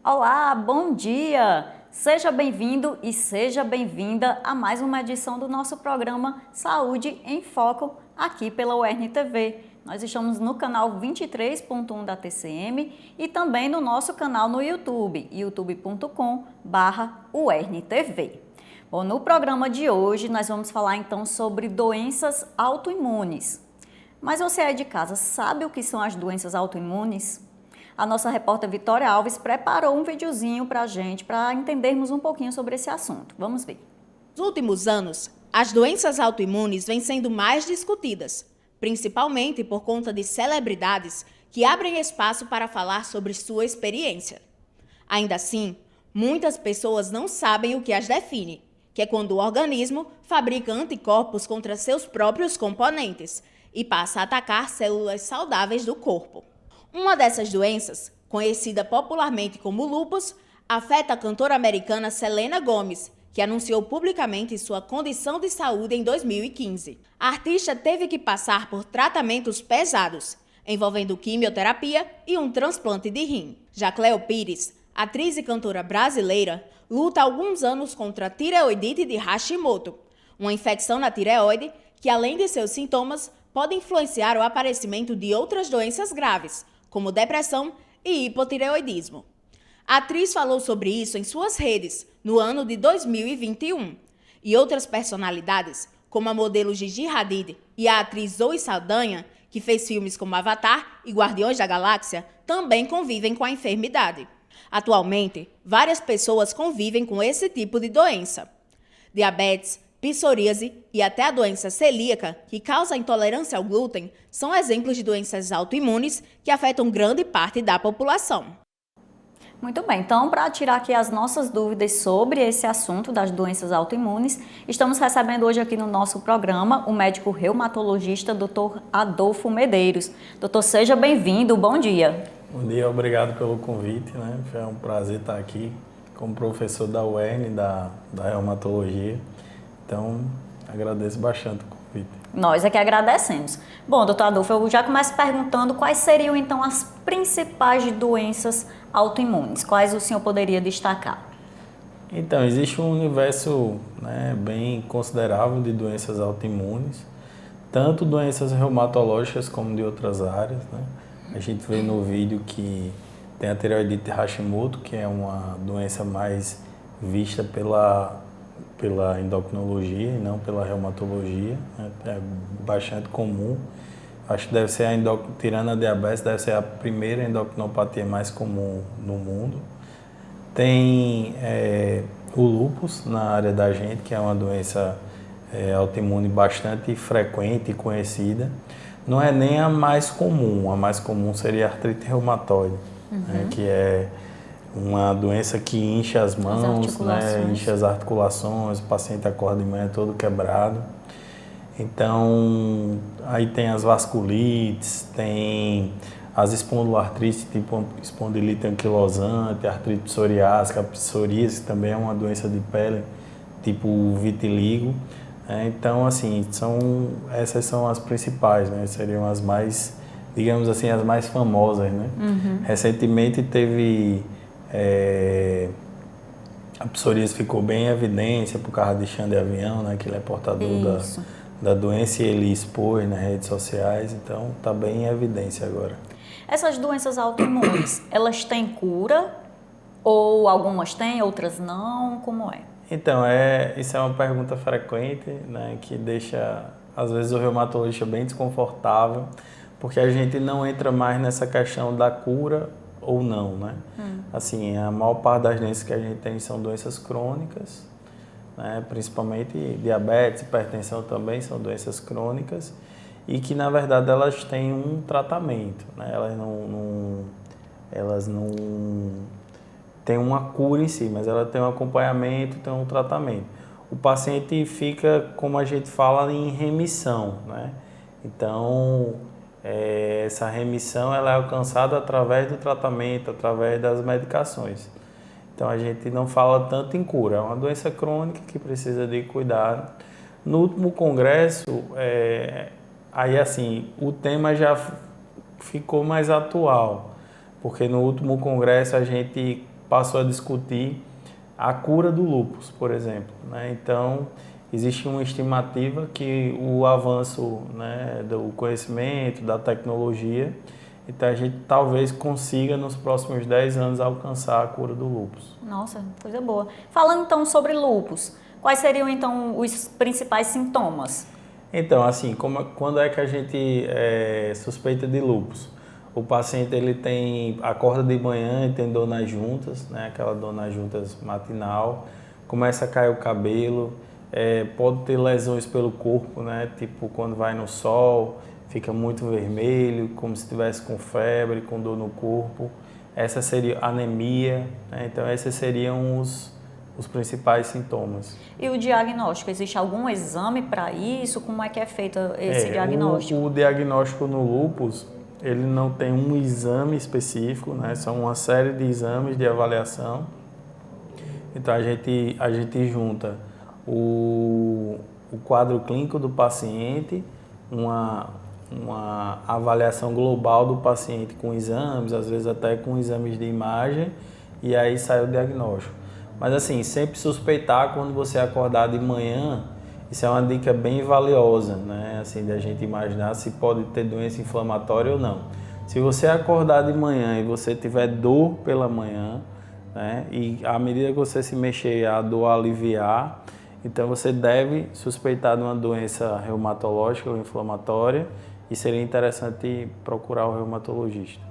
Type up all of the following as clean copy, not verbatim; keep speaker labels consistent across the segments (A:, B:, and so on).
A: Olá, bom dia! Seja bem-vindo e seja bem-vinda a mais uma edição do nosso programa Saúde em Foco, aqui pela UERN TV. Nós estamos no canal 23.1 da TCM e também no nosso canal no YouTube, youtube.com/UERN-TV. Bom, no programa de hoje nós vamos falar então sobre doenças autoimunes. Mas você aí de casa sabe o que são as doenças autoimunes? A nossa repórter Vitória Alves preparou um videozinho para a gente, para entendermos um pouquinho sobre esse assunto. Vamos ver.
B: Nos últimos anos, as doenças autoimunes vêm sendo mais discutidas, principalmente por conta de celebridades que abrem espaço para falar sobre sua experiência. Ainda assim, muitas pessoas não sabem o que as define, que é quando o organismo fabrica anticorpos contra seus próprios componentes e passa a atacar células saudáveis do corpo. Uma dessas doenças, conhecida popularmente como lúpus, afeta a cantora americana Selena Gomez, que anunciou publicamente sua condição de saúde em 2015. A artista teve que passar por tratamentos pesados, envolvendo quimioterapia e um transplante de rim. Já Cleo Pires, atriz e cantora brasileira, luta há alguns anos contra a tireoidite de Hashimoto, uma infecção na tireoide que, além de seus sintomas, pode influenciar o aparecimento de outras doenças graves, como depressão e hipotireoidismo. A atriz falou sobre isso em suas redes no ano de 2021. E outras personalidades, como a modelo Gigi Hadid e a atriz Zoe Saldanha, que fez filmes como Avatar e Guardiões da Galáxia, também convivem com a enfermidade. Atualmente, várias pessoas convivem com esse tipo de doença. Diabetes, psoríase e até a doença celíaca, que causa intolerância ao glúten, são exemplos de doenças autoimunes que afetam grande parte da população.
A: Muito bem, então para tirar aqui as nossas dúvidas sobre esse assunto das doenças autoimunes, estamos recebendo hoje aqui no nosso programa o médico reumatologista Dr. Adolfo Medeiros. Doutor, seja bem-vindo, bom dia.
C: Bom dia, obrigado pelo convite, né? Foi um prazer estar aqui como professor da UERN, da reumatologia. Então, agradeço bastante o convite.
A: Nós é que agradecemos. Bom, doutor Adolfo, eu já começo perguntando quais seriam então as principais doenças autoimunes. Quais o senhor poderia destacar?
C: Então, existe um universo, né, bem considerável de doenças autoimunes, tanto doenças reumatológicas como de outras áreas, né? A gente vê no vídeo que tem a tireoidite de Hashimoto, que é uma doença mais vista pela endocrinologia e não pela reumatologia, né? É bastante comum. Acho que deve ser tirando a diabetes, deve ser a primeira endocrinopatia mais comum no mundo. Tem o lúpus na área da gente, que é uma doença autoimune bastante frequente e conhecida. Não é nem a mais comum seria a artrite reumatoide, né? Que é uma doença que incha as mãos, né? Incha as articulações, o paciente acorda de manhã todo quebrado. Então, aí tem as vasculites, tem as espondiloartrites, tipo espondilite anquilosante, artrite psoriásica, a psoríase também é uma doença de pele, tipo vitiligo. Então, assim, essas são as principais, né? Seriam as mais, digamos assim, as mais famosas, né? Recentemente teve... a psoríase ficou bem em evidência por causa de Xande Avião, né, que ele é portador da doença e ele expôs nas redes sociais, então está bem em evidência agora.
A: Essas doenças autoimunes, elas têm cura? Ou algumas têm, outras não? Como é?
C: Então, isso é uma pergunta frequente, né, que deixa, às vezes, o reumatologista bem desconfortável, porque a gente não entra mais nessa questão da cura ou não, né? Assim, a maior parte das doenças que a gente tem são doenças crônicas, né? Principalmente diabetes, hipertensão também são doenças crônicas e que, na verdade, elas têm um tratamento, né? Elas não têm uma cura em si, mas ela tem um acompanhamento, tem um tratamento. O paciente fica, como a gente fala, em remissão, né? Então, essa remissão ela é alcançada através do tratamento, através das medicações. Então a gente não fala tanto em cura, é uma doença crônica que precisa de cuidado. No último congresso, aí assim, o tema já ficou mais atual, porque no último congresso a gente passou a discutir a cura do lúpus, por exemplo, né? Então, existe uma estimativa que o avanço, né, do conhecimento, da tecnologia, então a gente talvez consiga nos próximos 10 anos alcançar a cura do lúpus.
A: Nossa, coisa boa. Falando então sobre lúpus, quais seriam então os principais sintomas?
C: Então, assim, quando é que a gente suspeita de lúpus? O paciente ele acorda de manhã e tem dor nas juntas, né, aquela dor nas juntas matinal, começa a cair o cabelo, pode ter lesões pelo corpo, né, tipo quando vai no sol, fica muito vermelho, como se estivesse com febre, com dor no corpo. Essa seria anemia, né? Então esses seriam os principais sintomas.
A: E o diagnóstico, existe algum exame para isso? Como é que é feito esse diagnóstico?
C: O diagnóstico no lúpus, ele não tem um exame específico, né? São uma série de exames de avaliação. Então a gente junta o quadro clínico do paciente, uma avaliação global do paciente com exames, às vezes até com exames de imagem, e aí sai o diagnóstico. Mas assim, sempre suspeitar quando você acordar de manhã, isso é uma dica bem valiosa, né? Assim, de a gente imaginar se pode ter doença inflamatória ou não. Se você acordar de manhã e você tiver dor pela manhã, né? E à medida que você se mexer, a dor aliviar, então você deve suspeitar de uma doença reumatológica ou inflamatória, e seria interessante procurar o reumatologista.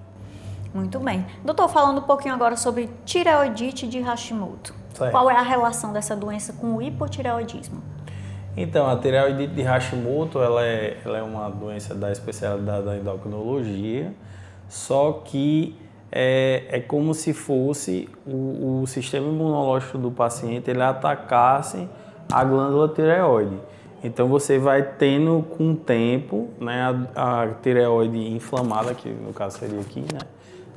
A: Muito bem. Doutor, falando um pouquinho agora sobre tireoidite de Hashimoto.
C: Certo.
A: Qual é a relação dessa doença com o hipotireoidismo?
C: Então, a tireoidite de Hashimoto, ela é uma doença da especialidade da endocrinologia, só que é como se fosse o sistema imunológico do paciente, ele atacasse a glândula tireoide. Então você vai tendo com o tempo, né, a tireoide inflamada, que no caso seria aqui, né,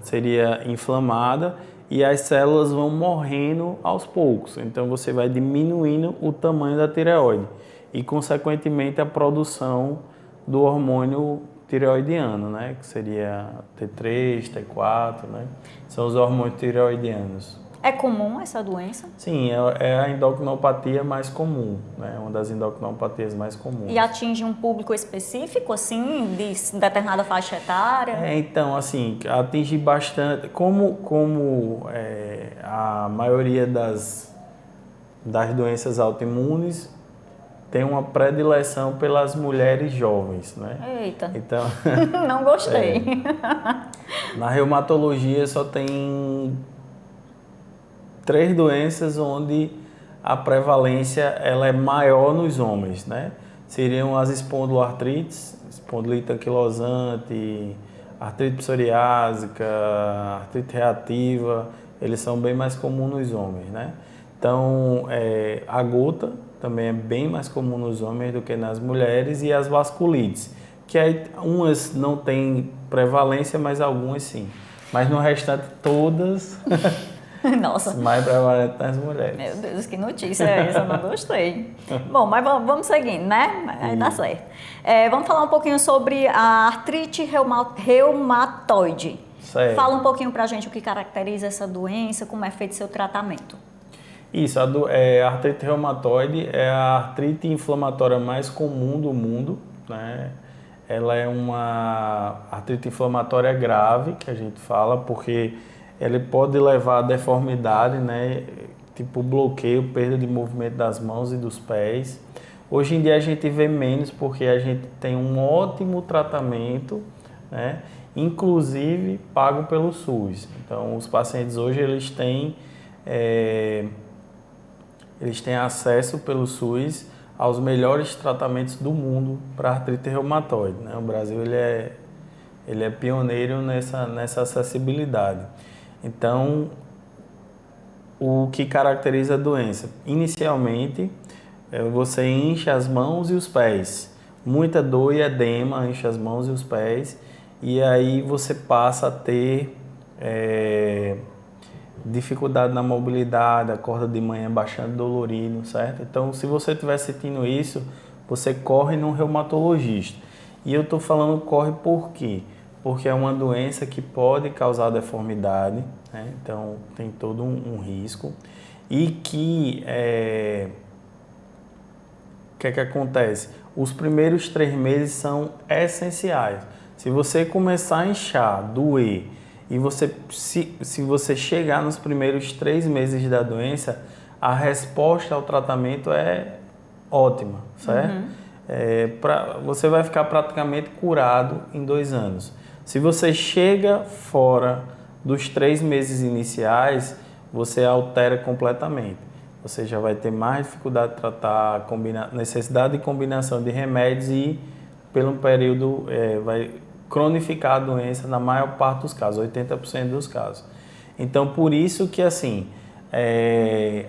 C: seria inflamada, e as células vão morrendo aos poucos. Então você vai diminuindo o tamanho da tireoide e consequentemente a produção do hormônio tireoidiano, né, que seria T3, T4, né, são os hormônios tireoidianos.
A: É comum essa doença?
C: Sim, é a endocrinopatia mais comum, né? Uma das endocrinopatias mais comuns.
A: E atinge um público específico, assim, de determinada faixa etária?
C: Então, assim, atinge bastante. Como a maioria das doenças autoimunes tem uma predileção pelas mulheres jovens, né?
A: Eita,
C: Então,
A: não gostei.
C: na reumatologia só tem 3 doenças onde a prevalência ela é maior nos homens, né? Seriam as espondiloartrites, espondilite anquilosante, artrite psoriásica, artrite reativa, eles são bem mais comuns nos homens, né? Então, a gota também é bem mais comum nos homens do que nas mulheres, e as vasculites, que aí umas não têm prevalência, mas algumas sim. Mas no restante todas...
A: Nossa.
C: Mais prevalente nas mulheres.
A: Meu Deus, que notícia é essa? Eu não gostei. Bom, mas vamos seguindo, né? Aí dá certo. Vamos falar um pouquinho sobre a artrite reumatoide.
C: Certo.
A: Fala um pouquinho pra gente o que caracteriza essa doença, como é feito seu tratamento.
C: Isso, a artrite reumatoide é a artrite inflamatória mais comum do mundo, né? Ela é uma artrite inflamatória grave, que a gente fala, porque ele pode levar a deformidade, né? Tipo bloqueio, perda de movimento das mãos e dos pés. Hoje em dia a gente vê menos porque a gente tem um ótimo tratamento, né? Inclusive pago pelo SUS. Então os pacientes hoje eles têm acesso pelo SUS aos melhores tratamentos do mundo para artrite reumatoide, né? O Brasil ele é pioneiro nessa acessibilidade. Então, o que caracteriza a doença? Inicialmente, você incha as mãos e os pés. Muita dor e edema, incha as mãos e os pés. E aí você passa a ter dificuldade na mobilidade, acorda de manhã bastante dolorido, certo? Então, se você estiver sentindo isso, você corre num reumatologista. E eu estou falando corre por quê? Porque é uma doença que pode causar deformidade, né? Então, tem todo um risco. E que, o que é que acontece? Os primeiros 3 meses são essenciais. Se você começar a inchar, doer, e se você chegar nos primeiros 3 meses da doença, a resposta ao tratamento é ótima, certo? Você vai ficar praticamente curado em 2 anos. Se você chega fora dos 3 meses iniciais, você altera completamente. Você já vai ter mais dificuldade de tratar, necessidade de combinação de remédios e, pelo período, vai cronificar a doença na maior parte dos casos, 80% dos casos. Então, por isso que, assim,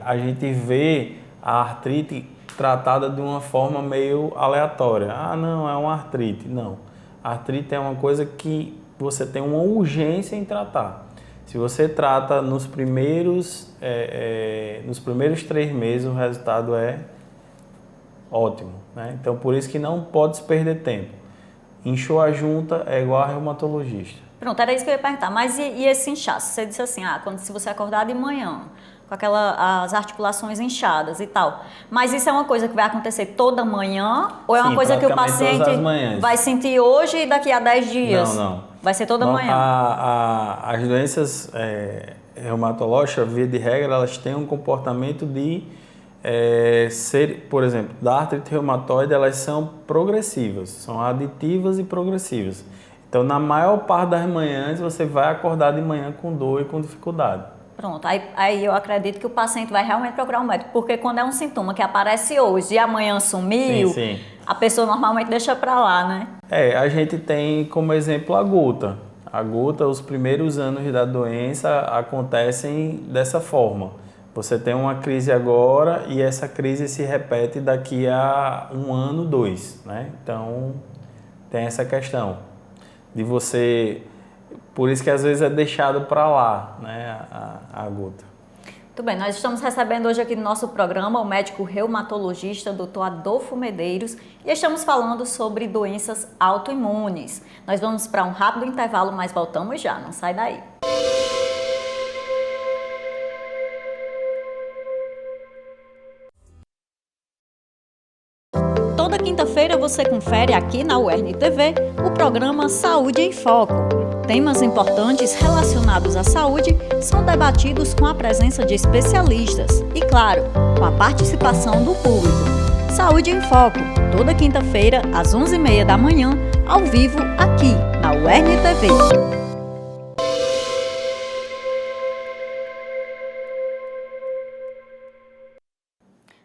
C: a gente vê a artrite tratada de uma forma meio aleatória. Ah, não, é uma artrite. Não. A artrite é uma coisa que você tem uma urgência em tratar. Se você trata nos primeiros 3 meses, o resultado é ótimo, né? Então, por isso que não pode se perder tempo. Inchou a junta é igual a reumatologista.
A: Pronto, era isso que eu ia perguntar. Mas e esse inchaço? Você disse assim, se você acordar de manhã, com as articulações inchadas e tal. Mas isso é uma coisa que vai acontecer toda manhã? Ou é uma coisa que o paciente vai sentir hoje e daqui a 10 dias?
C: Não.
A: Vai ser toda manhã?
C: As doenças reumatológicas, via de regra, elas têm um comportamento de por exemplo, da artrite reumatoide, elas são progressivas, são aditivas e progressivas. Então, na maior parte das manhãs, você vai acordar de manhã com dor e com dificuldade.
A: Pronto, aí eu acredito que o paciente vai realmente procurar um médico, porque quando é um sintoma que aparece hoje e amanhã sumiu,
C: sim.
A: A pessoa normalmente deixa pra lá, né?
C: A gente tem como exemplo a gota. A gota, os primeiros anos da doença acontecem dessa forma. Você tem uma crise agora e essa crise se repete daqui a 1 ano, 2, né? Então, tem essa questão de você... Por isso que às vezes é deixado para lá, né, a gota.
A: Muito bem, nós estamos recebendo hoje aqui no nosso programa o médico reumatologista, Dr. Adolfo Medeiros, e estamos falando sobre doenças autoimunes. Nós vamos para um rápido intervalo, mas voltamos já, não sai daí. Toda quinta-feira você confere aqui na UERN TV o programa Saúde em Foco. Temas importantes relacionados à saúde são debatidos com a presença de especialistas e, claro, com a participação do público. Saúde em Foco, toda quinta-feira, às 11h30 da manhã, ao vivo, aqui na UERN TV.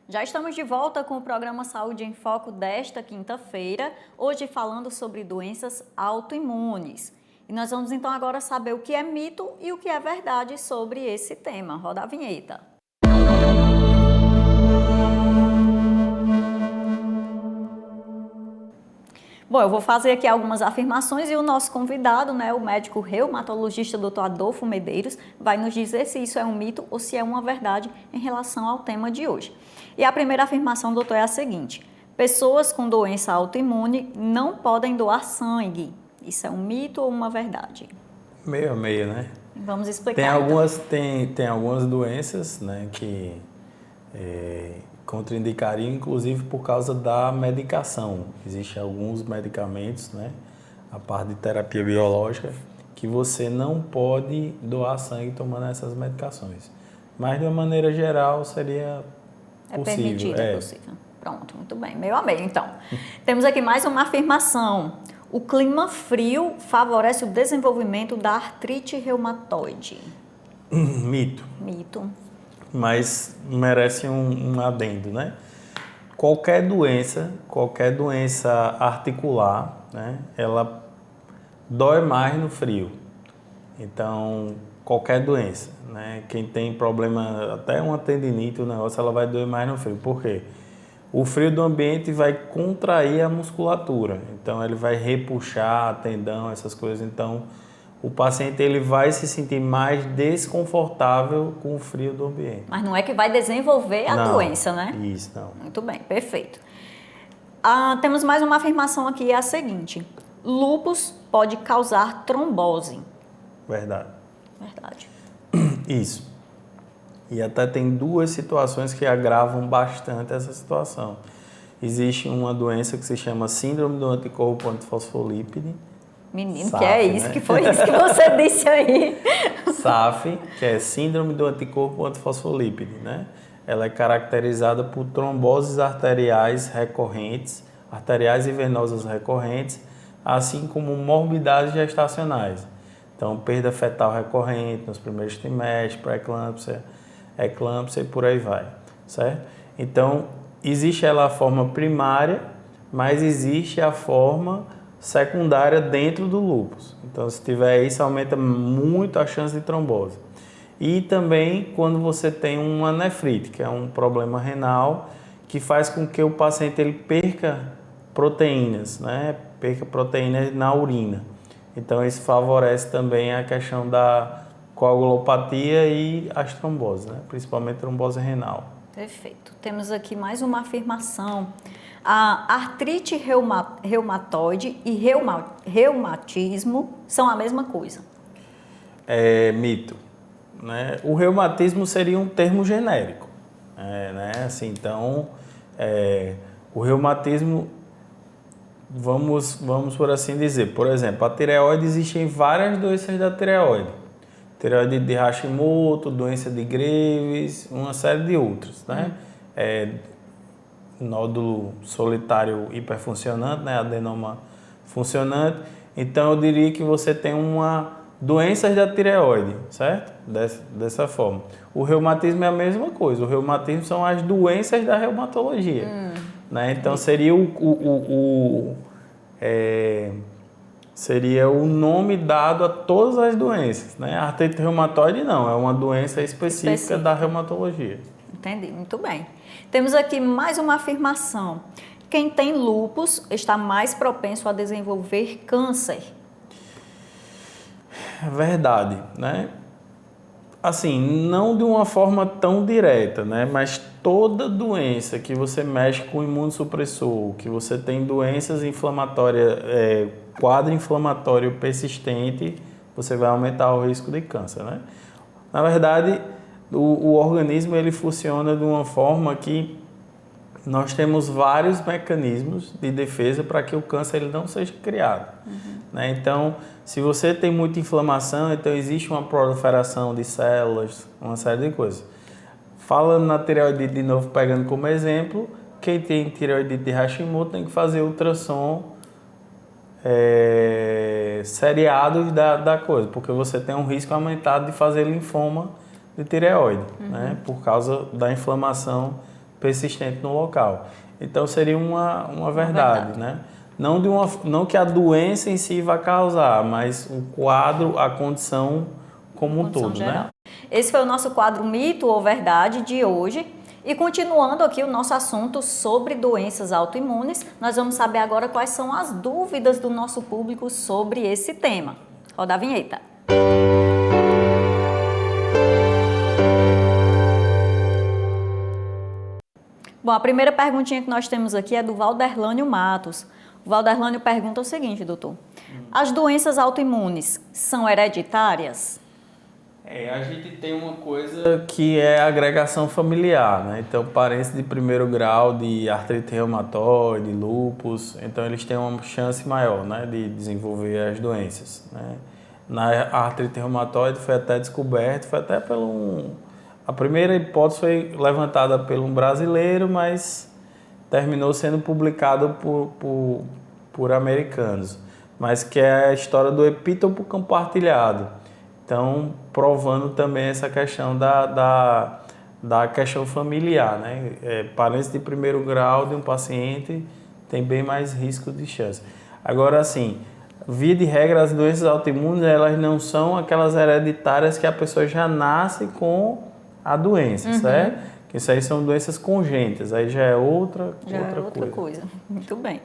A: Já estamos de volta com o programa Saúde em Foco desta quinta-feira, hoje falando sobre doenças autoimunes. E nós vamos então agora saber o que é mito e o que é verdade sobre esse tema. Roda a vinheta. Bom, eu vou fazer aqui algumas afirmações e o nosso convidado, né, o médico reumatologista Dr. Adolfo Medeiros, vai nos dizer se isso é um mito ou se é uma verdade em relação ao tema de hoje. E a primeira afirmação, doutor, é a seguinte: pessoas com doença autoimune não podem doar sangue. Isso é um mito ou uma verdade?
C: Meio a meio, né?
A: Vamos explicar.
C: Tem algumas doenças, né, que contraindicariam, inclusive por causa da medicação. Existem alguns medicamentos, né, a parte de terapia biológica, que você não pode doar sangue tomando essas medicações. Mas, de uma maneira geral, seria possível.
A: Permitido, é possível. Pronto, muito bem. Meio a meio, então. Temos aqui mais uma afirmação. O clima frio favorece o desenvolvimento da artrite reumatoide.
C: Mito.
A: Mito.
C: Mas merece um adendo, né? Qualquer doença articular, né, ela dói mais no frio. Então, qualquer doença, né? Quem tem problema, até uma tendinite, o negócio, ela vai doer mais no frio. Por quê? O frio do ambiente vai contrair a musculatura, então ele vai repuxar tendão, essas coisas. Então, o paciente ele vai se sentir mais desconfortável com o frio do ambiente.
A: Mas não é que vai desenvolver a doença, né?
C: Isso, não.
A: Muito bem, perfeito. Temos mais uma afirmação aqui, é a seguinte: lúpus pode causar trombose.
C: Verdade.
A: Verdade.
C: Isso. E até tem duas situações que agravam bastante essa situação. Existe uma doença que se chama Síndrome do Anticorpo Antifosfolípide.
A: Menino,
C: SAF,
A: que é isso?
C: né?
A: Que foi isso que você disse aí?
C: SAF, que é Síndrome do Anticorpo Antifosfolípide, né? Ela é caracterizada por tromboses arteriais recorrentes, arteriais e venosas recorrentes, assim como morbidades gestacionais. Então, perda fetal recorrente nos primeiros trimestres, pré-eclâmpsia, eclâmpsia e por aí vai, certo? Então, existe ela a forma primária, mas existe a forma secundária dentro do lúpus. Então, se tiver isso, aumenta muito a chance de trombose. E também quando você tem uma nefrite, que é um problema renal, que faz com que o paciente ele perca proteínas, né? Perca proteínas na urina. Então, isso favorece também a questão da coagulopatia e as tromboses, né? Principalmente trombose renal.
A: Perfeito. Temos aqui mais uma afirmação. A artrite reumatoide e reumatismo são a mesma coisa.
C: É mito, né? O reumatismo seria um termo genérico, né? Assim, então, o reumatismo, vamos por assim dizer, por exemplo, a tireoide, existem várias doenças da tireoide. Tireoide de Hashimoto, doença de Graves, uma série de outras, né? Nódulo solitário hiperfuncionante, né? Adenoma funcionante. Então, eu diria que você tem doenças da tireoide, certo? Dessa forma. O reumatismo é a mesma coisa. O reumatismo são as doenças da reumatologia, né? Então, seria seria o nome dado a todas as doenças, né? A artrite reumatoide não, é uma doença específica da reumatologia.
A: Entendi, muito bem. Temos aqui mais uma afirmação. Quem tem lúpus está mais propenso a desenvolver câncer.
C: É verdade, né? Assim, não de uma forma tão direta, né? Mas toda doença que você mexe com imunossupressor, que você tem doenças inflamatórias, quadro inflamatório persistente, você vai aumentar o risco de câncer, né? Na verdade, o organismo ele funciona de uma forma que nós temos vários mecanismos de defesa para que o câncer ele não seja criado, né? Então, se você tem muita inflamação, então existe uma proliferação de células, uma série de coisas. Falando na tireoidite de novo, pegando como exemplo, quem tem tireoidite de Hashimoto tem que fazer ultrassom seriados da coisa, porque você tem um risco aumentado de fazer linfoma de tireoide, né? Por causa da inflamação persistente no local. Então, seria uma verdade, né? Não que a doença em si vá causar, mas o quadro, a condição como um todo,
A: Geral.
C: né?
A: Esse foi o nosso quadro Mito ou Verdade de hoje. E continuando aqui o nosso assunto sobre doenças autoimunes, nós vamos saber agora quais são as dúvidas do nosso público sobre esse tema. Roda a vinheta. Bom, a primeira perguntinha que nós temos aqui é do Valderlânio Matos. O Valderlânio pergunta o seguinte, doutor. As doenças autoimunes são hereditárias?
C: A gente tem uma coisa que é a agregação familiar, né? Então, parentes de primeiro grau de artrite reumatoide, lúpus, então eles têm uma chance maior, né, de desenvolver as doenças, né? Na artrite reumatoide foi até descoberto, a primeira hipótese foi levantada por um brasileiro, mas terminou sendo publicado por americanos, mas que é a história do epítopo compartilhado. Então, provando também essa questão da questão familiar, né? Parentes de primeiro grau de um paciente tem bem mais risco de chance. Agora, assim, via de regra, as doenças autoimunes, elas não são aquelas hereditárias que a pessoa já nasce com a doença, certo? Que isso aí são doenças congênitas, aí já é outra coisa.
A: Muito bem.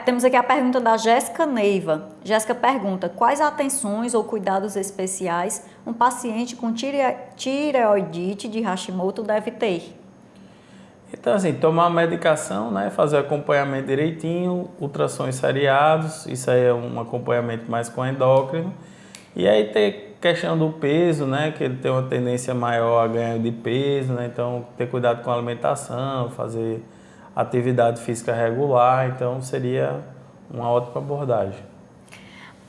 A: Temos aqui a pergunta da Jéssica Neiva. Jéssica pergunta, quais atenções ou cuidados especiais um paciente com tireoidite de Hashimoto deve ter?
C: Então, assim, tomar medicação, né, fazer acompanhamento direitinho, ultrassons seriados, isso aí é um acompanhamento mais com endócrino, e aí ter questão do peso, né? Que ele tem uma tendência maior a ganho de peso, né? Então, ter cuidado com a alimentação, fazer atividade física regular, então seria uma ótima abordagem.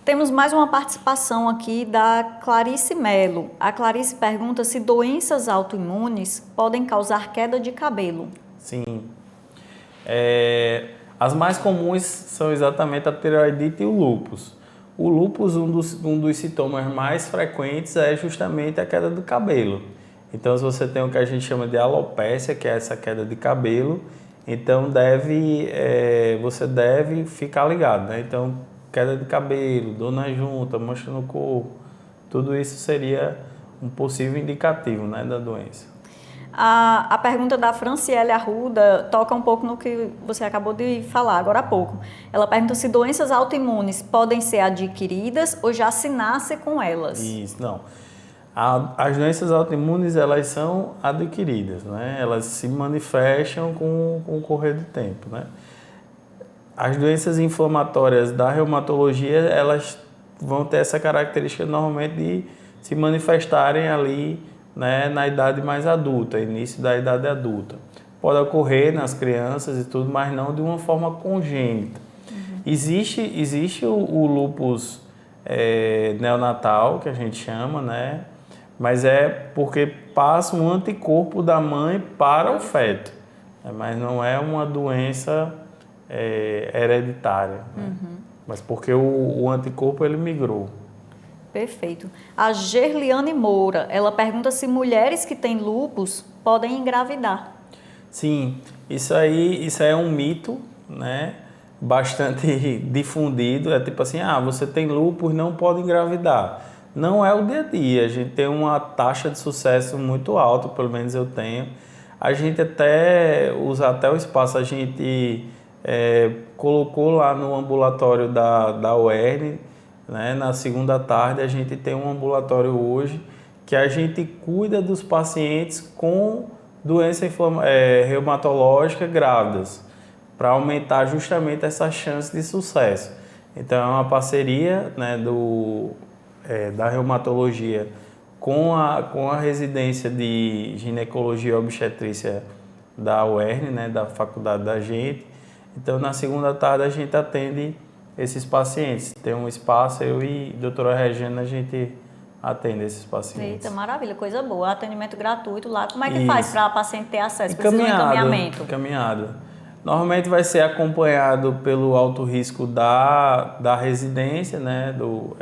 A: Temos mais uma participação aqui da Clarice Melo. A Clarice pergunta se doenças autoimunes podem causar queda de cabelo.
C: Sim. As mais comuns são exatamente a tireoidite e o lúpus. O lúpus, um dos sintomas mais frequentes é justamente a queda do cabelo. Então, se você tem o que a gente chama de alopécia, que é essa queda de cabelo, então você deve ficar ligado, né? Então, queda de cabelo, dor na junta, mancha no corpo, tudo isso seria um possível indicativo, né, da doença.
A: A pergunta da Franciele Arruda toca um pouco no que você acabou de falar agora há pouco. Ela pergunta se doenças autoimunes podem ser adquiridas ou já se nasce com elas.
C: Isso, não. As doenças autoimunes, elas são adquiridas, né? Elas se manifestam com o correr do tempo, né? As doenças inflamatórias da reumatologia, elas vão ter essa característica normalmente de se manifestarem ali, né, na idade mais adulta, início da idade adulta. Pode ocorrer nas crianças e tudo, mas não de uma forma congênita. Existe o lúpus neonatal, que a gente chama, né? Mas é porque passa um anticorpo da mãe para o feto, né? Mas não é uma doença hereditária, né? Mas porque o anticorpo ele migrou.
A: Perfeito. A Gerliane Moura, ela pergunta se mulheres que têm lúpus podem engravidar.
C: Sim, isso aí é um mito, né? Bastante difundido. É tipo assim, você tem lúpus, não pode engravidar. Não é o dia a dia. A gente tem uma taxa de sucesso muito alta, pelo menos eu tenho. A gente até usa até o espaço, a gente colocou lá no ambulatório da UERN, né? Na segunda tarde a gente tem um ambulatório hoje que a gente cuida dos pacientes com doença reumatológica grávidas, para aumentar justamente essa chance de sucesso. Então é uma parceria, né, da reumatologia com a residência de ginecologia e obstetrícia da UERN, né, da faculdade da gente. Então, na segunda tarde, a gente atende esses pacientes. Tem um espaço, eu e a doutora Regina, a gente atende esses pacientes.
A: Eita, maravilha, coisa boa. Atendimento gratuito lá. Como é que faz para a paciente ter acesso? Precisa de um
C: Encaminhado. Normalmente vai ser acompanhado pelo alto risco da residência, né, do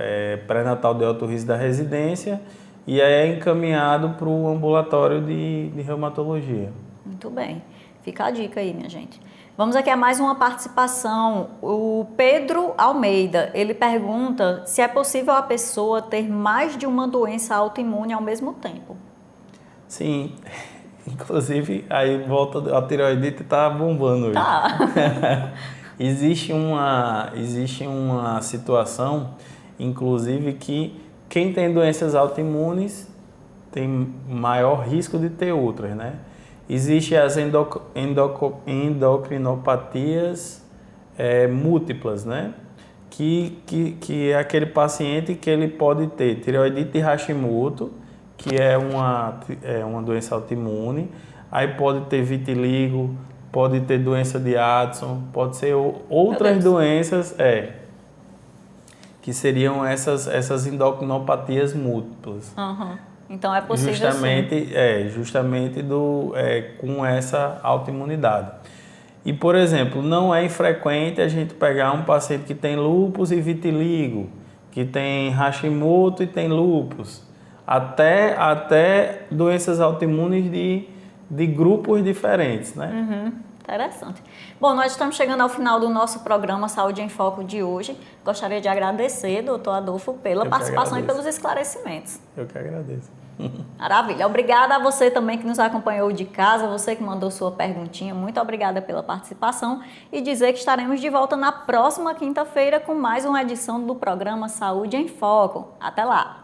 C: pré-natal de alto risco da residência, e aí é encaminhado para o ambulatório de reumatologia.
A: Muito bem. Fica a dica aí, minha gente. Vamos aqui a mais uma participação. O Pedro Almeida, ele pergunta se é possível a pessoa ter mais de uma doença autoimune ao mesmo tempo.
C: Sim, inclusive aí volta a tireoidite está bombando hoje.
A: Tá.
C: Existe uma situação, inclusive, que quem tem doenças autoimunes tem maior risco de ter outras, né? Existem as endocrinopatias múltiplas, né? Que é aquele paciente que ele pode ter tireoidite de Hashimoto, que é uma doença autoimune, aí pode ter vitiligo, pode ter doença de Addison, pode ser outras doenças, que seriam essas endocrinopatias múltiplas.
A: Uhum. Então é possível
C: justamente com essa autoimunidade. E, por exemplo, não é infrequente a gente pegar um paciente que tem lúpus e vitiligo, que tem Hashimoto e tem lúpus, até doenças autoimunes de grupos diferentes, né?
A: Uhum. Interessante. Bom, nós estamos chegando ao final do nosso programa Saúde em Foco de hoje. Gostaria de agradecer, doutor Adolfo, pela participação e pelos esclarecimentos.
C: Eu que agradeço.
A: Maravilha. Obrigada a você também que nos acompanhou de casa, você que mandou sua perguntinha. Muito obrigada pela participação e dizer que estaremos de volta na próxima quinta-feira com mais uma edição do programa Saúde em Foco. Até lá!